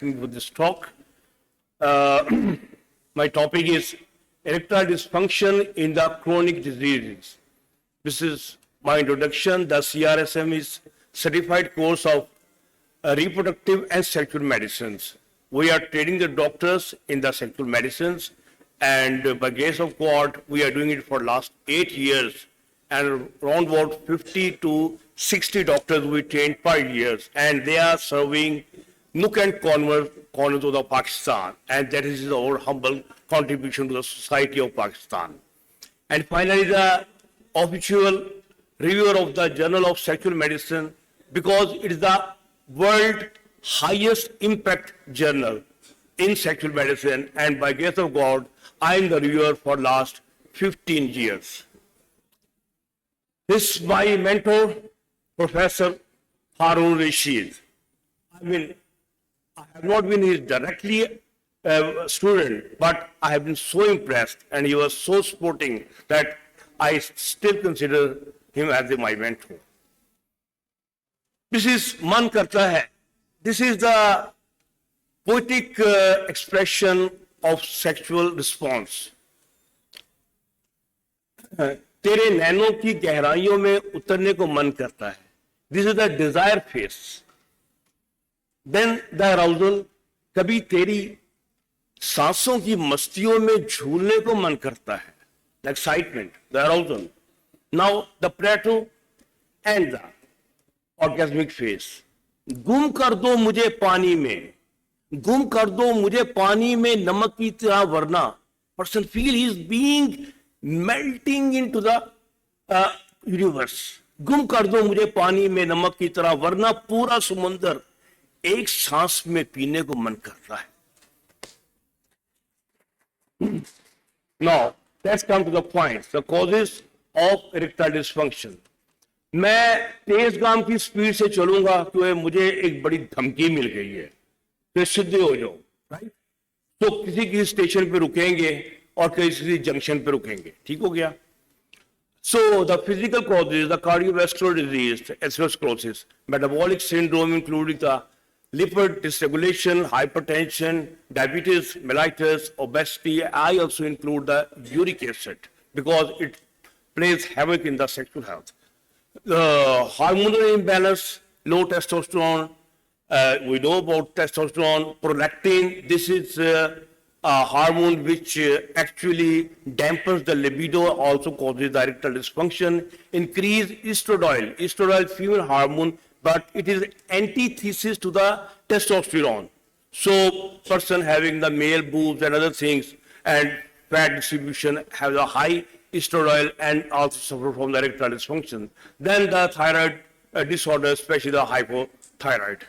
with this talk. Uh, my topic is erectile dysfunction in the chronic diseases. This is my introduction. The CRSM is certified course of reproductive and sexual medicines. We are training the doctors in the sexual medicines, and by grace of God, we are doing it for last 8 years, and around about 50 to 60 doctors we train per year, and they are serving nook and corners of the Pakistan, and that is our humble contribution to the society of Pakistan. And finally, the official reviewer of the Journal of Sexual Medicine, because it is the world highest impact journal in sexual medicine, and by grace of God, I am the reviewer for last 15 years. This is my mentor, Professor Harun Rashid. I have not been his directly student, but I have been so impressed, and he was so supporting that I still consider him as my mentor. This is Man Karta Hai. This is the poetic expression of sexual response. तेरे नैनों की गहराइयों में उतरने को मन करता है. This is the desire phase. Then the arousal, कभी तेरी सांसों की मस्तियों में झूलने को मन करता है. The excitement, the arousal. Now the plateau and the orgasmic phase. गुम कर दो मुझे पानी में, गुम कर दो मुझे पानी में नमक की तरह, वरना person feel he is being melting into the universe. गुम कर दो मुझे पानी में नमक की तरह, वरना पूरा समुंदर एक सांस में पीने को मन करता है. Now let's come to the points, the causes of erectile dysfunction. मैं तेज गाम की स्पीड से चलूंगा तो मुझे एक बड़ी धमकी मिल गई है, तो सीधे हो जाओ, राइट? तो किसी स्टेशन पे रुकेंगे और किसी जंक्शन पे रुकेंगे, ठीक हो गया? So the physical causes, the cardiovascular disease, atherosclerosis, metabolic syndrome including the lipid dysregulation, hypertension, diabetes mellitus, obesity. I also include the uric acid because it plays havoc in the sexual health. The hormonal imbalance, low testosterone, we know about testosterone, prolactin. This is a hormone which actually dampens the libido, also causes the erectile dysfunction. Increased estradiol, estradiol female hormone, but it is antithesis to the testosterone. So person having the male boobs and other things and fat distribution has a high estradiol and also suffer from the erectile dysfunction. Then the thyroid disorder, especially the hypothyroid.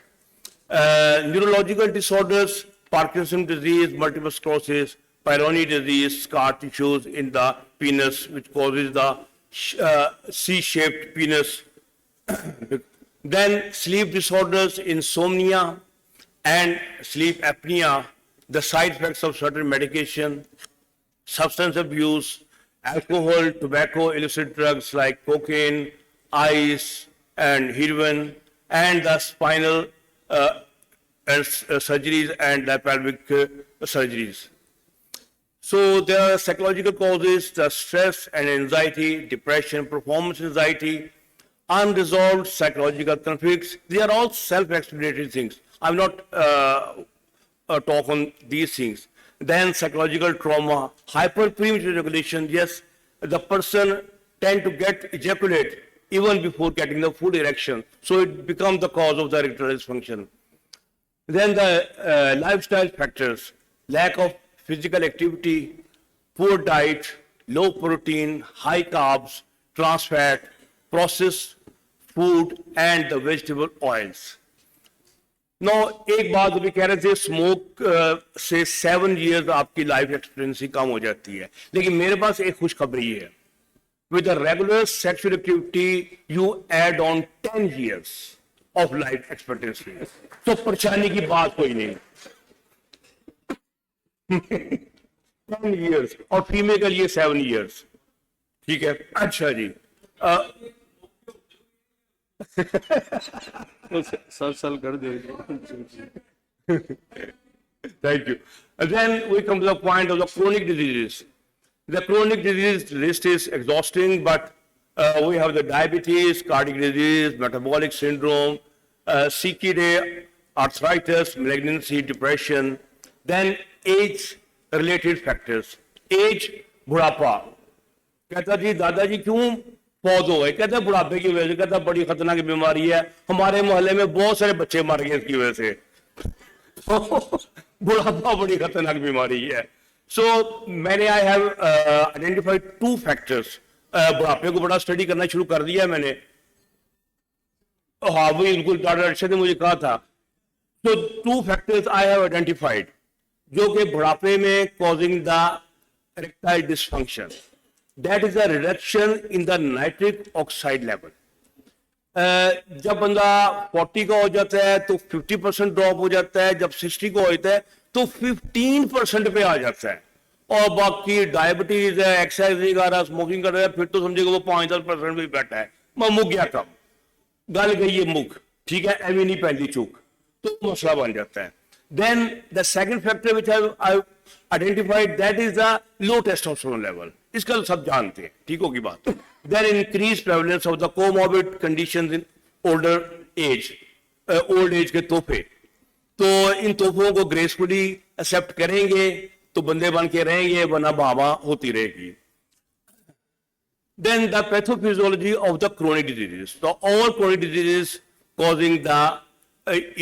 Neurological disorders, Parkinson's disease, multiple sclerosis, Peyronie disease, scar tissues in the penis, which causes the C-shaped penis. Then sleep disorders, insomnia and sleep apnea, the side effects of certain medication, substance abuse, alcohol, tobacco, illicit drugs like cocaine, ice, and heroin, and the spinal surgeries and the pelvic surgeries. So there are psychological causes, the stress and anxiety, depression, performance anxiety, unresolved psychological conflicts. They are all self-explanatory things. I will not talk on these things. Then psychological trauma, hyperpremature ejaculation. Yes, the person tend to get ejaculate even before getting the full erection. So it becomes the cause of the erectile dysfunction. Then the lifestyle factors, lack of physical activity, poor diet, low protein, high carbs, trans fat, processed food, and the vegetable oils. Now, एक बात अभी कह रहे थे, smoke से 7 years आपकी life expectancy कम हो जाती है, लेकिन मेरे पास एक खुशखबरी है. With a regular sexual activity, you add on 10 years of life expectancy. तो परेशानी की बात कोई नहीं. 10 years और फीमेल के लिए 7 years. ठीक है, अच्छा जी. साल कर दे. Thank you. And then we come to the point of the chronic diseases. The chronic disease list is exhausting, but we have the diabetes, cardiac disease, metabolic syndrome, CKD, arthritis, malignancy, depression, then age-related factors. Age, बुढ़ापा. कहता जी दादाजी क्यों पौध हो गए? कहता बुढ़ापे की वजह से. कहता बड़ी खतरनाक बीमारी है, हमारे मोहल्ले में बहुत सारे बच्चे मर गए इसकी वजह से. बुढ़ापा बड़ी खतरनाक बीमारी है. सो मैंने आई हैव आइडेंटिफाइड 2 फैक्टर्स. बुढ़ापे को बड़ा स्टडी करना शुरू कर दिया मैंने. हाँ, वही बिल्कुल डॉक्टर अर्शद ने मुझे कहा था. तो 2 फैक्टर्स आई हैव आइडेंटिफाइड जो कि बुढ़ापे में causing the erectile dysfunction. That is a reduction in the nitric oxide level. जब बंदा 40 का हो जाता है तो 50% ड्रॉप हो जाता है. जब 60 का होता है तो 15% पे आ जाता है. और बाकी डायबिटीज है, एक्सरसाइज नहीं कर रहा, स्मोकिंग कर रहा है, फिर तो समझेगा वो 5-10% भी बैठा है. मैं मुक गया कम, गल गई है मुख, ठीक है, एवं नहीं पहली चूक, तो मसला बन जाता है. Then the second factor which I identified that is the low testosterone level. इसका तो सब जानते हैं, ठीक होगी बात. Then increase prevalence of the comorbid conditions in older age. Old age के तोहफे, तो इन तोहफों को ग्रेसफुली एक्सेप्ट करेंगे तो बंदे बन के रहेंगे, वरना बाबा होती रहेगी. Then the pathophysiology of the chronic diseases. So all chronic diseases causing the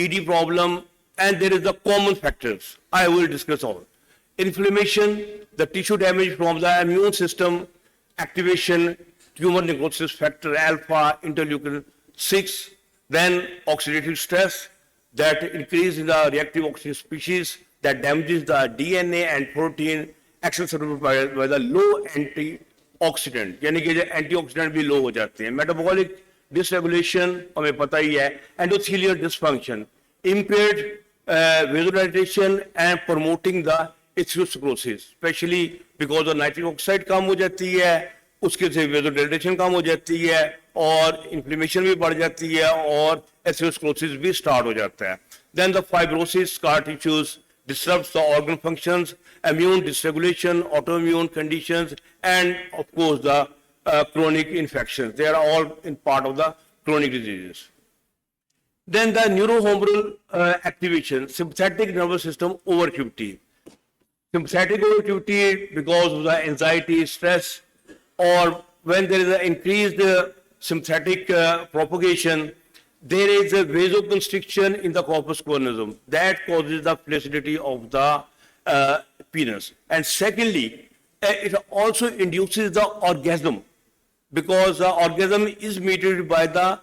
ED problem, and there is the common factors. I will discuss all. Inflammation, the tissue damage from the immune system, activation, tumor necrosis factor alpha, interleukin 6, then oxidative stress, that increase in the reactive oxygen species that damages the DNA and protein exacerbated by the low antioxidant, यानी कि antioxidant भी लो हो जाते हैं. Metabolic dysregulation हमें पता ही है. Endothelial dysfunction, impaired vasodilation and promoting the atherosclerosis, especially because the nitric oxide कम हो जाती है, उसके से vasodilation कम हो जाती है और inflammation भी बढ़ जाती है और atherosclerosis भी start हो जाता है. Then the fibrosis, scar tissues, disrupts the organ functions, immune dysregulation, autoimmune conditions, and of course the chronic infections. They are all in part of the chronic diseases. Then the neurohormonal activation, sympathetic nervous system overactivity. Sympathetic overactivity because of the anxiety, stress, or when there is an increased sympathetic propagation, there is a vasoconstriction in the corpus callosum that causes the flaccidity of the penis. And secondly, it also induces the orgasm because the orgasm is mediated by the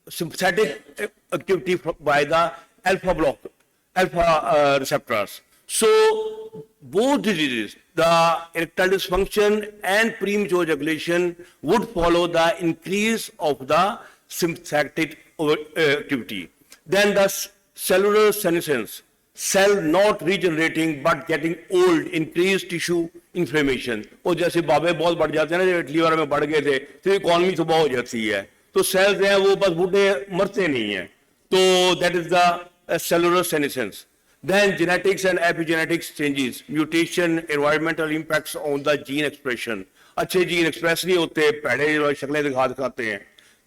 sympathetic activity by the alpha receptors. So both diseases, the erectile dysfunction and premature ejaculation, would follow the increase of the sympathetic activity. Then the cellular senescence, cell not regenerating but getting old, increased tissue inflammation. और जैसे बाबे बहुत बढ़ जाते हैं ना, Italy वगैरह में बढ़ गए थे तो इकोनॉमी तबाह हो जाती है, तो सेल्स हैं वो बस बूढ़े मरते नहीं हैं. तो that is the cellular senescence. Then genetics and epigenetics changes, mutation, environmental impacts on the gene expression. अच्छे जीन एक्सप्रेस नहीं होते, पहले शक्लें दिखाते हैं.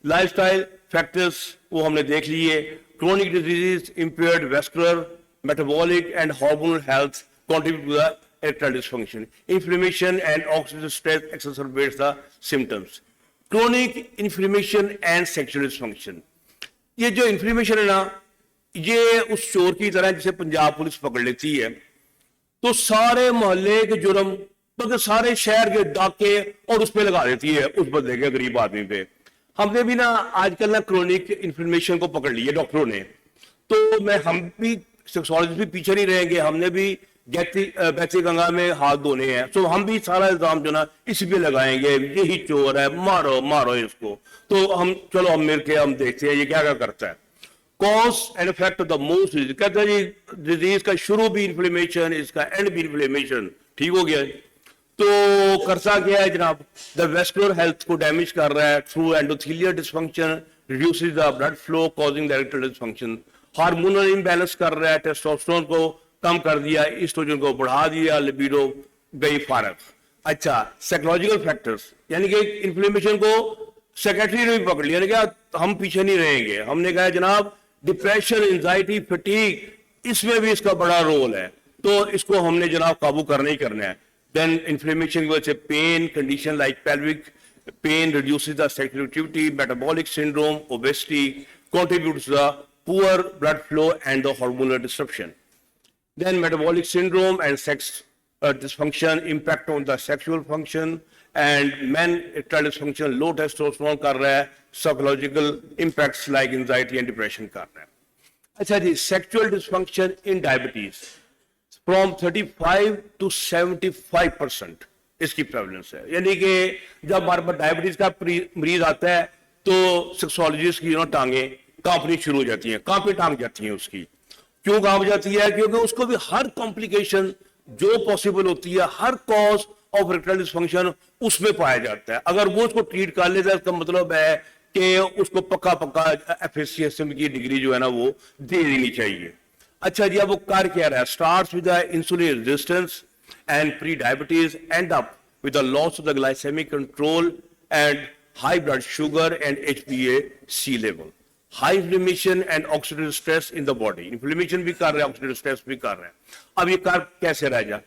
Lifestyle factors वो हमने देख लिए. Chronic diseases, impaired vascular, metabolic and hormonal health contribute to the erectile dysfunction. Inflammation and oxidative stress exacerbates the symptoms. Chronic inflammation and sexual dysfunction. ये जो inflammation है ना, ये उस चोर की तरह जिसे पंजाब पुलिस पकड़ लेती है तो सारे मोहल्ले के जुर्म, बल्कि सारे शहर के डाके और उस पे लगा देती है उस बंदे के, गरीब आदमी पे. हमने भी ना आजकल ना क्रोनिक इन्फ्लेमेशन को पकड़ लिया डॉक्टरों ने, तो हम भी सेक्सोलॉजिस्ट भी पीछे नहीं रहेंगे. हमने भी बहती गंगा में हाथ धोने हैं, तो हम भी सारा इल्जाम जो ना इसी पे लगाएंगे, यही चोर है, मारो मारो इसको. तो हम चलो हम मिल के हम देखते हैं ये क्या क्या करता है. Cause and effect of the most disease, कहते हैं जी डिजीज का शुरू भी इन्फ्लेमेशन, इसका एंड भी इन्फ्लेमेशन. ठीक हो गया. तो करता क्या है जनाब, द वेस्कुलर हेल्थ को डैमेज कर रहा है through endothelial dysfunction, reduces the blood flow causing the erectile dysfunction. Hormonal imbalance कर रहा है, टेस्टोस्टेरोन को कम कर दिया, ईस्ट्रोजन को बढ़ा दिया, लिबिडो गई फारग। अच्छा, साइकोलॉजिकल फैक्टर्स, यानी कि इन्फ्लेमेशन को सेक्रेटरी ने भी पकड़ लिया, यानी कि हम पीछे नहीं रहेंगे। हमने कहा जनाब डिप्रेशन, एंजाइटी, फटीग, इसमें भी इसका बड़ा रोल है, तो इसको हमने जनाब काबू करना ही करना है। देन इन्फ्लेमेशन की वजह से pain, condition like pelvic pain reduces the sexual activity, metabolic syndrome, obesity, contributes to the poor blood flow and the hormonal disruption. Then metabolic syndrome and sex dysfunction impact on the sexual function, and men erectile dysfunction, low testosterone कर रहा है, psychological impacts like anxiety and depression कर रहा है। अच्छा जी, sexual dysfunction in diabetes from 35 to 75% इसकी prevalence है। यानी कि जब हमारे पास डायबिटीज का मरीज आता है तो सेक्सोलॉजिस्ट की टांगे कांपनी शुरू हो जाती हैं, कांपी टांग जाती हैं उसकी। क्यों कांप जाती है? क्योंकि उसको भी हर कॉम्प्लिकेशन जो पॉसिबल होती है, हर कॉज ऑफ इरेक्टाइल डिसफंक्शन उसमें पाया जाता है। अगर वो उसको ट्रीट कर लेता है, इसका मतलब है कि उसको पक्का पक्का FSCSM की डिग्री जो है ना वो दे देनी चाहिए। अच्छा जी, अब वो कर क्या रहा है? Starts with insulin resistance and pre-diabetes, end up with the loss of the glycemic control and high blood sugar and HbA1c level, high inflammation and oxidative stress in the body। Inflammation भी कर रहा है, oxidative stress भी कर रहा है। अब ये कर कैसे रह जा?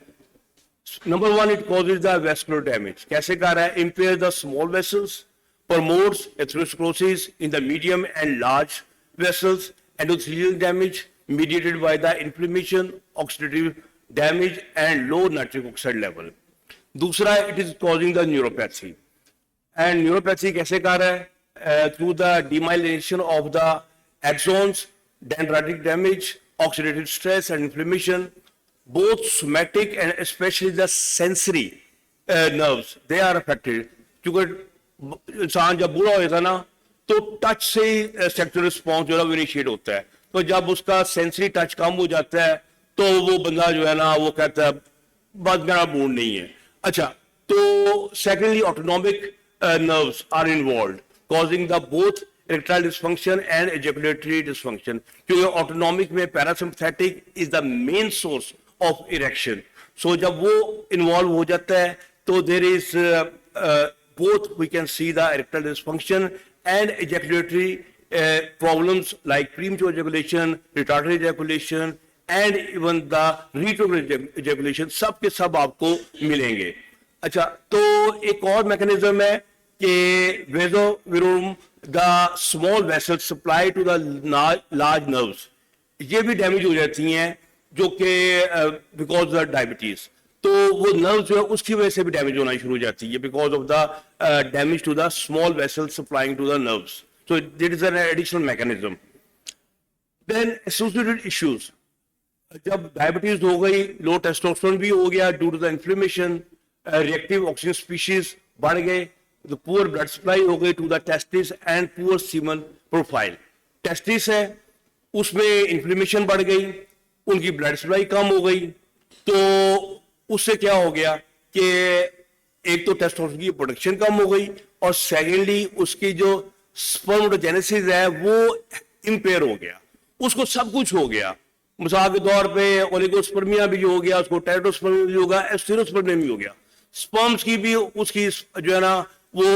Number one, it causes the vascular damage। कैसे कर रहा है? Impairs the small vessels, promotes atherosclerosis in the medium and large vessels, endothelial damage mediated by the inflammation, oxidative damage and low nitric oxide level। दूसरा, it is causing the neuropathy, and neuropathy कैसे कर रहा है? Through the demyelination of the axons, dendritic damage, oxidative stress and inflammation, both somatic and especially the sensory nerves, they are affected। क्योंकि इंसान जब बूढ़ा होता ना तो टच से ही सेक्सुअल रिस्पॉन्स जो है वो इनिशिएट होता है, तो जब उसका सेंसरी टच कम हो जाता है तो वो बंदा जो है ना वो कहता है बस मेरा मूड नहीं है। अच्छा, तो secondly autonomic nerves are involve causing the both erectile dysfunction and ejaculatory dysfunction. क्योंकि ऑटोनॉमिक में parasympathetic is the main source of erection. So जब वो इन्वॉल्व हो जाता है तो there is both we can see the erectile dysfunction and ejaculatory problems like premature ejaculation, retarded ejaculation and even the retrograde ejaculation, सब के सब आपको मिलेंगे। अच्छा, तो एक और मैकेनिज्म है कि वेजोविरुम, the small vessel supply to the large nerves, ये भी डैमेज हो जाती हैं जो कि बिकॉज ऑफ डायबिटीज। तो वो नर्व जो है उसकी वजह से भी डैमेज होना शुरू हो जाती है because of the damage to the small vessel supplying to the nerves. So there is an additional mechanism. Then associated issues, जब डायबिटीज हो गई, लो टेस्टोस्टेरोन भी हो गया due to the inflammation, reactive oxygen species बढ़ गए, तो poor blood supply हो गई to the testis and poor semen profile. Testis है उसमें इन्फ्लेमेशन बढ़ गई, उनकी ब्लड सप्लाई कम हो गई, तो उससे क्या हो गया कि एक तो टेस्टोस्टेरोन की प्रोडक्शन कम हो गई और सेकेंडली उसकी जो स्पर्मेटोजेनेसिस है वो इंपेयर हो गया, उसको सब कुछ हो गया। मिसाल के तौर पे ओलिगोस्पर्मिया भी हो गया, उसको टेट्रोस्पर्मिया भी होगा, एस्टेरोस्पर्मिया भी हो गया, स्पर्म्स की भी उसकी जो है ना वो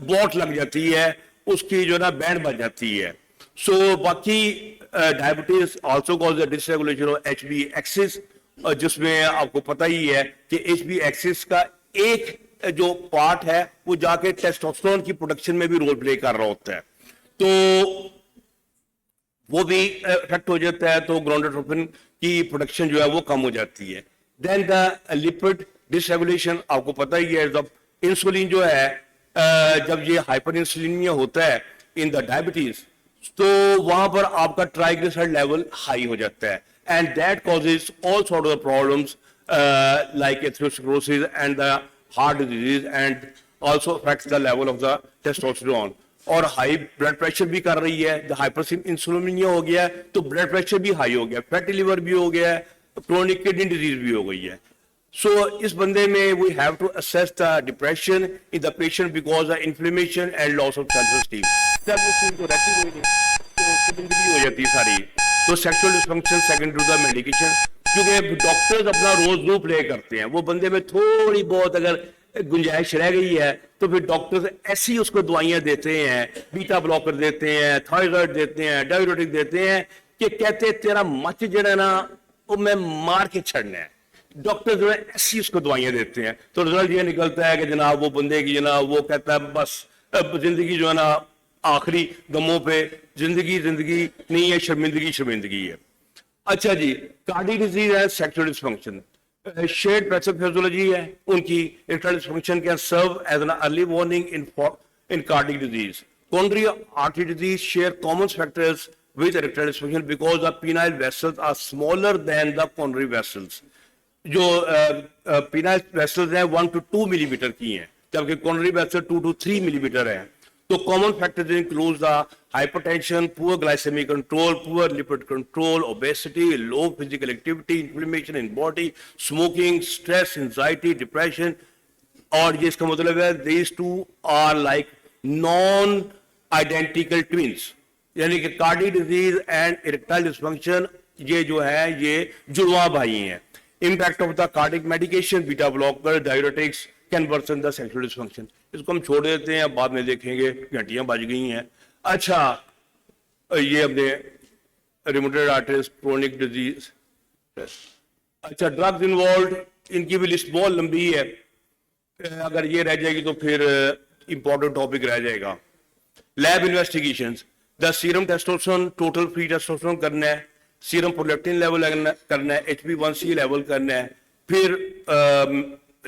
बॉट लग जाती है, उसकी जो है ना बैंड बन जाती है। सो बाकी diabetes also cause the dysregulation of HB axis, जिसमें आपको पता ही है कि HB एक्सिस का एक जो पार्ट है वो जाके टेस्टोस्टेरोन की प्रोडक्शन में भी रोल प्ले कर रहा होता है, तो वो भी इफेक्ट हो जाता है, तो गोनाडोट्रोपिन की प्रोडक्शन जो है वो कम हो जाती है। देन द लिपिड डिसरेगुलेशन, आपको पता ही है जब इंसुलिन जो है जब ये हाइपर इंसुलिनिया होता है इन द डायबिटीज, तो वहां पर आपका ट्राइग्लिसराइड लेवल हाई हो जाता है and that causes all sort of problems like atherosclerosis and the heart disease and also affects the level of the testosterone। और हाई ब्लड प्रेशर भी कर रही है, जब हाइपर इंसुलिनिया हो गया तो ब्लड प्रेशर भी हाई हो गया, फैटी लिवर भी हो गया, क्रोनिक किडनी डिजीज भी हो गई है। सो इस बंदे में we have to assess the depression in the patient because of inflammation and loss of self esteem. Self esteem तो रहती हुई नहीं तो जिंदगी हो जाती है सारी। तो sexual dysfunction second to the medication, क्योंकि डॉक्टर्स अपना रोज रू प्ले करते हैं, वो बंदे में थोड़ी बहुत अगर गुंजाइश रह गई है तो फिर डॉक्टर्स ऐसी उसको दवाइयां देते हैं, बीटा ब्लॉकर देते हैं, थायराइड देते हैं, डायबिटिक देते हैं कि कहते तेरा मच जड़ा ना वो मैं मार के छड़ना है। डॉक्टर जो है ऐसी उसको दवाइयां देते हैं, तो रिजल्ट ये निकलता है कि जनाब वो बंदे की जनाब वो कहता है बस अब जिंदगी जो है ना आखिरी गमों पे, जिंदगी जिंदगी नहीं है, शर्मिंदगी शर्मिंदगी है। अच्छा जी, कार्डियक डिजीज है सेक्सुअल डिस्फंक्शन, शेयर्ड पैथोफिजियोलॉजी है उनकी, erectile dysfunction can serve as an early warning in cardiac disease. Coronary artery disease share common factors with erectile dysfunction because the penile vessels are smaller than the coronary vessels. जो penile vessels हैं 1 to 2 millimetre की हैं, जबकि coronary vessels 2 to 3 millimetre हैं। तो common factors include the hypertension, poor glycemic control, poor lipid control, obesity, low physical activity, inflammation in body, smoking, stress, anxiety, depression, और ये इसका मतलब है these two are like non-identical twins, यानी कि cardiac disease and erectile dysfunction ये जो है ये जुड़वा भाई हैं। Impact of the cardiac medication, beta blocker, diuretics can worsen the sexual dysfunction. इसको हम छोड़ देते हैं, बाद में देखेंगे, घंटियां बज गई हैं। अच्छा, ये अपने रिमोटेड आर्टरीज, क्रोनिक डिजीज, अच्छा ड्रग्स इन्वॉल्व, इनकी भी लिस्ट बहुत लंबी है, अगर ये रह जाएगी तो फिर इंपॉर्टेंट टॉपिक रह जाएगा। Lab investigations, the serum testosterone, total free testosterone करना है, सीरम प्रोलैक्टिन लेवल करना है, HbA1c लेवल करना है, फिर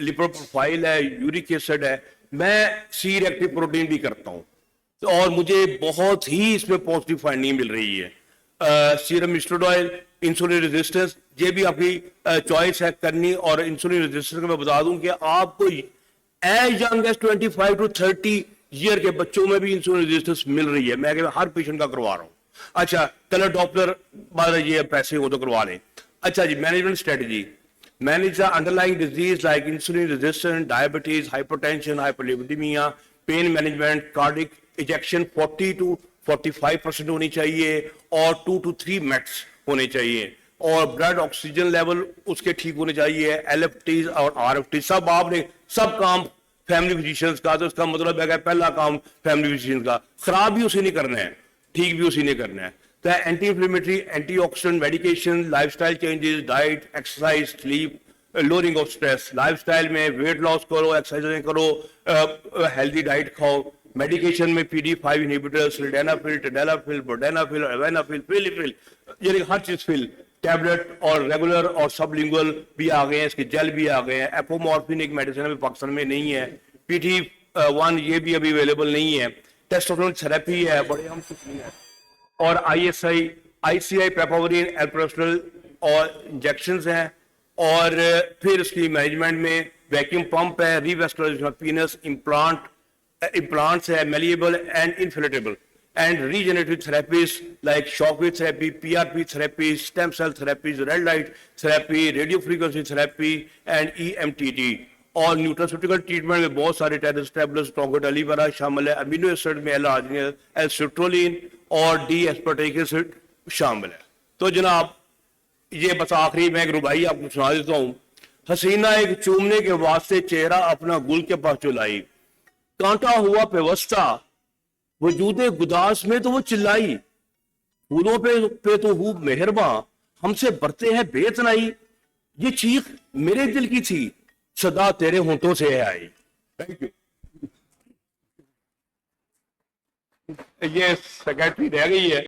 लिपिड प्रोफाइल है, यूरिक एसिड है, मैं सी रिएक्टिव प्रोटीन भी करता हूं, तो और मुझे बहुत ही इसमें पॉजिटिव फाइंडिंग मिल रही है। सीरम स्टेरॉइड, इंसुलिन रेजिस्टेंस, ये भी आपकी चॉइस है करनी, और इंसुलिन रेजिस्टेंस का मैं बता दूं कि आपको as young age 25 to 30 year के बच्चों में भी इंसुलिन रेजिस्टेंस मिल रही है। मैं हर पेशेंट का करवा रहा हूं। अच्छा, कलर डॉपलर बाद ये पैसे हो तो करवा लें। अच्छा जी, management strategy, manage the underlying disease like insulin resistance, diabetes, hypertension, hyperlipidemia, pain management, cardiac ejection 40 to 45% होनी चाहिए और 2 to 3 मिनट्स होने चाहिए, और ब्लड ऑक्सीजन लेवल उसके ठीक होने चाहिए, LFTs और RFT सब आपने सब काम फैमिली फिजिशियंस का, तो इसका मतलब है कि पहला काम फैमिली फिजिशियंस का, खराब भी उसी ने करना है, ठीक भी उसी ने करना है। तो anti inflammatory, antioxidant medication, lifestyle changes, diet, exercise, sleep, lowering of stress, lifestyle में वेट लॉस करो, एक्सरसाइज करो, हेल्दी डाइट खाओ, मेडिकेशन में PD5 इनहिबिटर, सिल्डेनाफिल, टेडेलाफिल, बोर्डेनाफिल, एवेनाफिल, फिलिफिल, यानी हर चीज फिल, टैबलेट और रेगुलर और सबलिंगुअल भी आ गए हैं, इसके जेल भी आ गए हैं। एपोमॉर्फिन एक मेडिसिन अभी पाकिस्तान में नहीं है, PT1 ये भी अभी अवेलेबल नहीं है। टेस्टोस्टेरोन थेरेपी है, बड़े हम है, और ICI, पेपावरिन, एल्प्रोस्टल और इंजेक्शंस हैं, और फिर उसकी मैनेजमेंट में वैक्यूम पंप है, रिवेस्कुलराइजेशन ऑफ पीनस, implants है, malleable and inflatable, and regenerative therapies like shockwave therapy, PRP therapy, stem cell therapies, red light therapy, radio frequency therapy and EMTT। और न्यूट्रास्यूटिकल ट्रीटमेंट में बहुत सारे टेरेस टैबलेट्स, टोगोटेलिवरा शामिल है, amino acid में एल्सिट्रोलिन और डी एस्पार्टिक एसिड शामिल है। तो जनाब ये बस आखिरी में एक रुबाई आपको सुना देता हूँ। हसीना एक चूमने के वास्ते चेहरा अपना गुल के पास चुलाई, कांटा हुआ पेवस्ता वजूदे गुदास में तो वो चिल्लाई, फूलों पे तो हूब मेहरबान हमसे बरते हैं बेतनाई, ये चीख मेरे दिल की थी सदा तेरे होंठों से आई। Thank you. ये सेक्रेटरी रह गई है।